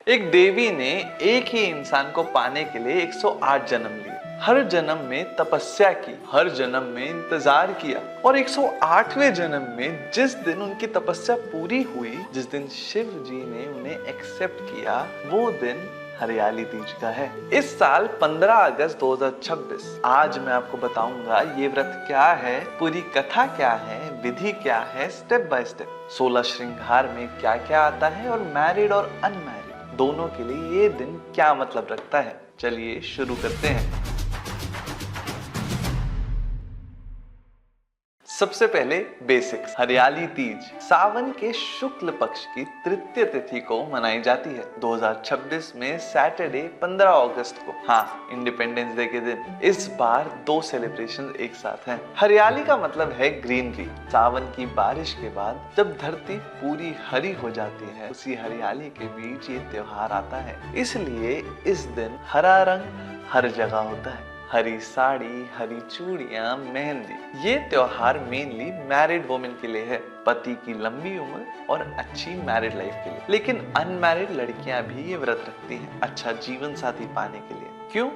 एक देवी ने एक ही इंसान को पाने के लिए 108 जन्म लिए। हर जन्म में तपस्या की, हर जन्म में इंतजार किया और 108वें जन्म में जिस दिन उनकी तपस्या पूरी हुई, जिस दिन शिव जी ने उन्हें एक्सेप्ट किया, वो दिन हरियाली तीज का है। इस साल 15 अगस्त 2026 आज मैं आपको बताऊंगा ये व्रत क्या है, पूरी कथा क्या है, विधि क्या है, स्टेप बाय स्टेप 16 श्रृंगार में क्या क्या आता है और मैरिड और अनमैरिड दोनों के लिए ये दिन क्या मतलब रखता है। चलिए शुरू करते हैं। सबसे पहले बेसिक्स। हरियाली तीज सावन के शुक्ल पक्ष की तृतीय तिथि को मनाई जाती है 2026 में सैटरडे 15 अगस्त को। हाँ, इंडिपेंडेंस डे के दिन। इस बार 2 सेलिब्रेशन एक साथ हैं। हरियाली का मतलब है ग्रीनरी। सावन की बारिश के बाद जब धरती पूरी हरी हो जाती है, उसी हरियाली के बीच ये त्योहार आता है। इसलिए इस दिन हरा रंग हर जगह होता है। हरी साड़ी, हरी चूड़ियां, मेहंदी। ये त्योहार मेनली मैरिड वुमेन के लिए है, पति की लंबी उम्र और अच्छी मैरिड लाइफ के लिए। लेकिन अनमैरिड लड़कियां भी ये व्रत रखती हैं, अच्छा जीवन साथी पाने के लिए। क्यों?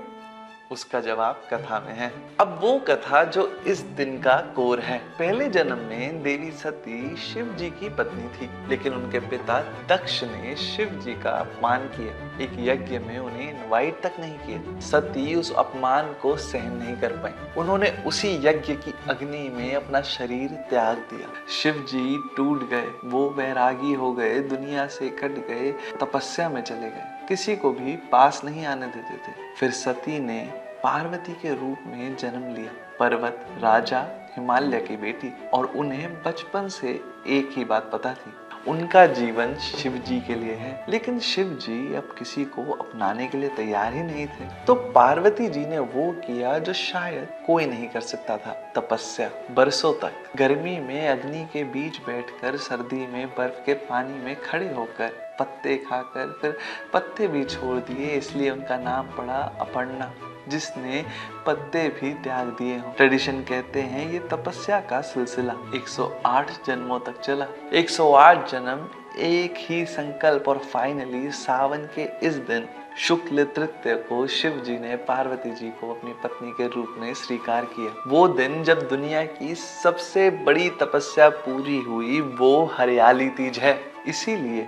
उसका जवाब कथा में है। अब वो कथा जो इस दिन का कोर है। पहले जन्म में देवी सती शिव जी की पत्नी थी, लेकिन उनके पिता दक्ष ने शिव जी का अपमान किया। एक यज्ञ में उन्हें इनवाइट तक नहीं किया। सती उस अपमान को सहन नहीं कर पाई। उन्होंने उसी यज्ञ की अग्नि में अपना शरीर त्याग दिया। शिव जी टूट गए, वो वैरागी हो गए, दुनिया से कट गए, तपस्या में चले गए, किसी को भी पास नहीं आने देते थे। फिर सती ने पार्वती के रूप में जन्म लिया, पर्वत राजा हिमालय की बेटी। और उन्हें बचपन से एक ही बात पता थी, उनका जीवन शिव जी के लिए है। लेकिन शिव जी अब किसी को अपनाने के लिए तैयार ही नहीं थे। तो पार्वती जी ने वो किया जो शायद कोई नहीं कर सकता था, तपस्या। बरसों तक गर्मी में अग्नि के बीच बैठकर, सर्दी में बर्फ के पानी में खड़े होकर, पत्ते खाकर फिर पत्ते भी छोड़ दिए, इसलिए उनका नाम पड़ा अपर्णा, जिसने पत्ते भी त्याग दिए हों। ट्रेडिशन कहते हैं ये तपस्या का सिलसिला 108 जन्मों तक चला। 108 जन्म, एक ही संकल्प, और फाइनली सावन के इस दिन शुक्ल तृतीय को शिव जी ने पार्वती जी को अपनी पत्नी के रूप में स्वीकार किया। वो दिन जब दुनिया की सबसे बड़ी तपस्या पूरी हुई, वो हरियाली तीज है। इसीलिए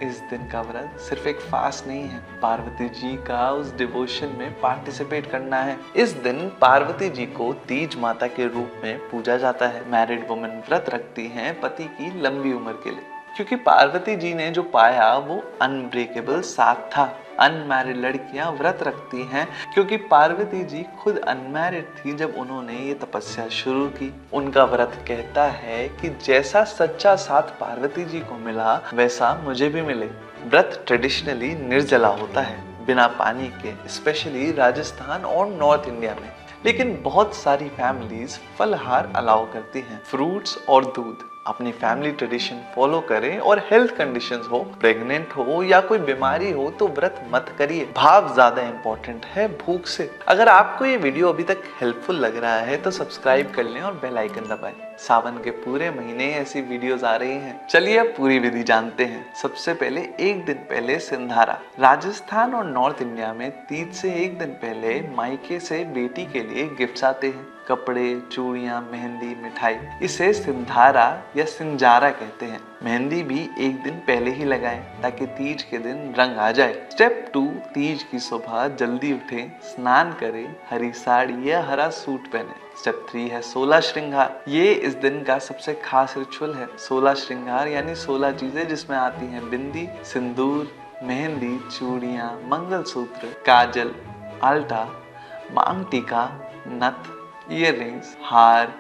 इस दिन का व्रत सिर्फ एक फास्ट नहीं है, पार्वती जी का उस डिवोशन में पार्टिसिपेट करना है। इस दिन पार्वती जी को तीज माता के रूप में पूजा जाता है। मैरिड वुमेन व्रत रखती हैं पति की लंबी उम्र के लिए, क्योंकि पार्वती जी ने जो पाया वो अनब्रेकेबल साथ था। अनमैरिड लड़कियां व्रत रखती हैं क्योंकि पार्वती जी खुद अनमैरिड थी जब उन्होंने ये तपस्या शुरू की। उनका व्रत कहता है कि जैसा सच्चा साथ पार्वती जी को मिला, वैसा मुझे भी मिले। व्रत ट्रेडिशनली निर्जला होता है, बिना पानी के, स्पेशली राजस्थान और नॉर्थ इंडिया में। लेकिन बहुत सारी फैमिलीज फलहार अलाउ करती हैं, फ्रूट्स और दूध। अपनी फैमिली ट्रेडिशन फॉलो करें, और हेल्थ कंडीशंस हो, प्रेग्नेंट हो या कोई बीमारी हो तो व्रत मत करिए। भाव ज्यादा इंपॉर्टेंट है भूख से। अगर आपको ये वीडियो अभी तक हेल्पफुल लग रहा है तो सब्सक्राइब कर लें और बेल आइकन दबाएं। सावन के पूरे महीने ऐसी वीडियोस आ रही हैं। चलिए अब पूरी विधि जानते हैं। सबसे पहले एक दिन पहले सिंधारा। राजस्थान और नॉर्थ इंडिया में तीज से एक दिन पहले मायके से बेटी के लिए गिफ्ट्स आते हैं, कपड़े, चूड़ियां, मेहंदी, मिठाई। इसे सिंधारा या सिंजारा कहते हैं। मेहंदी भी एक दिन पहले ही लगाएं ताकि तीज के दिन रंग आ जाए। स्टेप 2, तीज की सुबह जल्दी उठें, स्नान करें, हरी साड़ी या हरा सूट पहने। स्टेप 3 है 16 श्रृंगार। ये इस दिन का सबसे खास रिचुअल है। 16 श्रृंगार यानी 16 चीजें, जिसमें आती हैं बिंदी, सिंदूर, मेहंदी, चूड़ियां, मंगलसूत्र, काजल, आल्टा, मांग टीका, नथ, ईयररिंग्स, हार,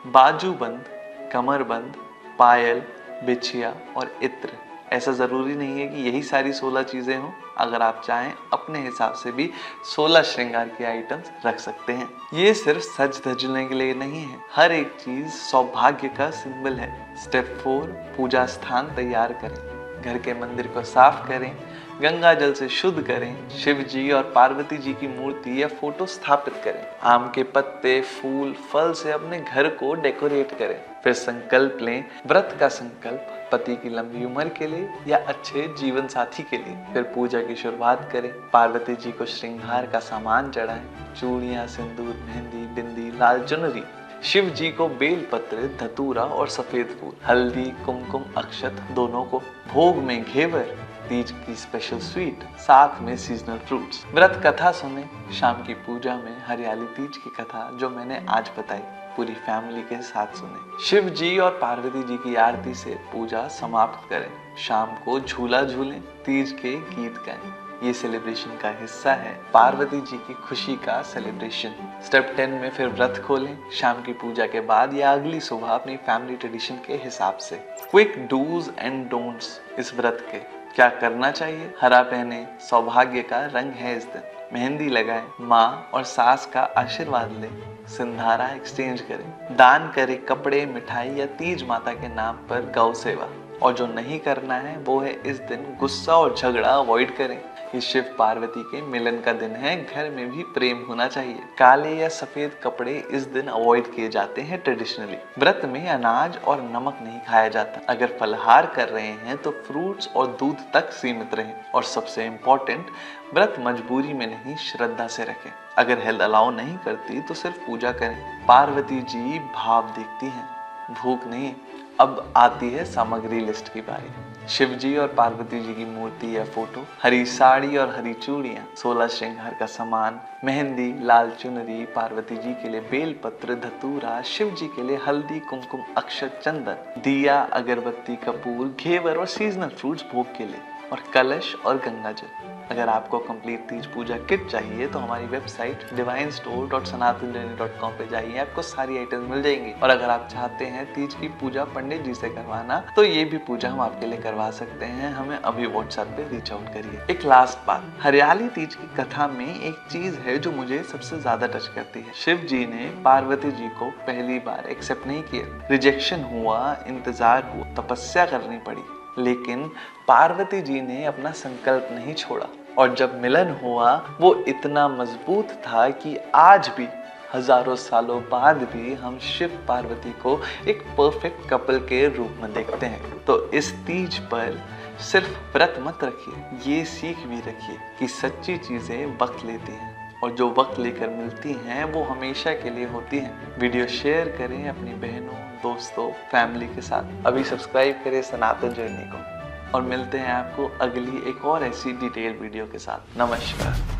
बाजूबंद, कमरबंद, पायल, बिछिया और इत्र। ऐसा जरूरी नहीं है कि यही सारी 16 चीजें हों। अगर आप चाहें अपने हिसाब से भी 16 श्रृंगार के आइटम्स रख सकते हैं। ये सिर्फ सज धजने के लिए नहीं है, हर एक चीज सौभाग्य का सिंबल है। स्टेप 4, पूजा स्थान तैयार करें। घर के मंदिर को साफ करें, गंगा जल से शुद्ध करें, शिव जी और पार्वती जी की मूर्ति या फोटो स्थापित करें, आम के पत्ते, फूल, फल से अपने घर को डेकोरेट करें। फिर संकल्प लें, व्रत का संकल्प पति की लंबी उम्र के लिए या अच्छे जीवन साथी के लिए। फिर पूजा की शुरुआत करें, पार्वती जी को श्रृंगार का सामान चढ़ाएं, चूड़ियां, सिंदूर, मेहंदी, बिंदी, लाल चुनरी। शिव जी को बेल पत्र, धतूरा और सफेद फूल, हल्दी, कुमकुम, अक्षत दोनों को। भोग में घेवर, तीज की स्पेशल स्वीट, साथ में सीजनल फ्रूट्स। व्रत कथा सुने, शाम की पूजा में हरियाली तीज की कथा जो मैंने आज बताई पूरी फैमिली के साथ सुने। शिव जी और पार्वती जी की आरती से पूजा समाप्त करें। शाम को झूला झूलें, तीज के गीत गाएं। ये सेलिब्रेशन का हिस्सा है, पार्वती जी की खुशी का सेलिब्रेशन। स्टेप 10 में फिर व्रत खोलें, शाम की पूजा के बाद या अगली सुबह अपनी फैमिली ट्रेडिशन के हिसाब से। क्विक डूज एंड डोंट्स इस व्रत के। क्या करना चाहिए? हरा पहने, सौभाग्य का रंग है इस दिन। मेहंदी लगाएं, माँ और सास का आशीर्वाद लें, सिंधारा एक्सचेंज करें, दान करें कपड़े, मिठाई या तीज माता के नाम पर गौ सेवा। और जो नहीं करना है वो है इस दिन गुस्सा और झगड़ा अवॉइड करें। ये शिव पार्वती के मिलन का दिन है, घर में भी प्रेम होना चाहिए। काले या सफेद कपड़े इस दिन अवॉइड किए जाते हैं ट्रेडिशनली। व्रत में अनाज और नमक नहीं खाया जाता। अगर फलहार कर रहे हैं तो फ्रूट्स और दूध तक सीमित रहें। और सबसे इम्पोर्टेंट, व्रत मजबूरी में नहीं, श्रद्धा से रखें। अगर हेल्थ अलाउ नहीं करती तो सिर्फ पूजा करें। पार्वती जी भाव देखती हैं, भूख नहीं। अब आती है सामग्री लिस्ट की बारी। शिव जी और पार्वती जी की मूर्ति या फोटो, हरी साड़ी और हरी चूड़ियां, 16 श्रृंगार का सामान, मेहंदी, लाल चुनरी, पार्वती जी के लिए बेल पत्र, धतूरा, शिव जी के लिए हल्दी, कुमकुम, अक्षत, चंदन, दिया, अगरबत्ती, कपूर, घेवर और सीजनल फ्रूट्स भोग के लिए, और कलश और गंगा जल। अगर आपको कंप्लीट तीज पूजा किट चाहिए तो हमारी वेबसाइट divinestore.sanathanjourney.com पे जाइए, आपको सारी आइटम्स मिल जाएंगी। और अगर आप चाहते हैं तीज की पूजा पंडित जी से करवाना तो ये भी पूजा हम आपके लिए करवा सकते हैं। हमें अभी व्हाट्सएप पे रीच आउट करिए। एक लास्ट बात, हरियाली तीज की कथा में एक चीज है जो मुझे सबसे ज्यादा टच करती है। शिव जी ने पार्वती जी को पहली बार एक्सेप्ट नहीं किया, रिजेक्शन हुआ, इंतजार हुआ, तपस्या करनी पड़ी, लेकिन पार्वती जी ने अपना संकल्प नहीं छोड़ा। और जब मिलन हुआ वो इतना मजबूत था कि आज भी हजारों सालों बाद भी हम शिव पार्वती को एक परफेक्ट कपल के रूप में देखते हैं। तो इस तीज पर सिर्फ व्रत मत रखिए, ये सीख भी रखिए कि सच्ची चीजें वक्त लेती हैं और जो वक्त लेकर मिलती हैं वो हमेशा के लिए होती हैं। वीडियो शेयर करें अपनी बहनों, दोस्तों, फैमिली के साथ। अभी सब्सक्राइब करें सनातन जर्नी को और मिलते हैं आपको अगली एक और ऐसी डिटेल वीडियो के साथ। नमस्कार।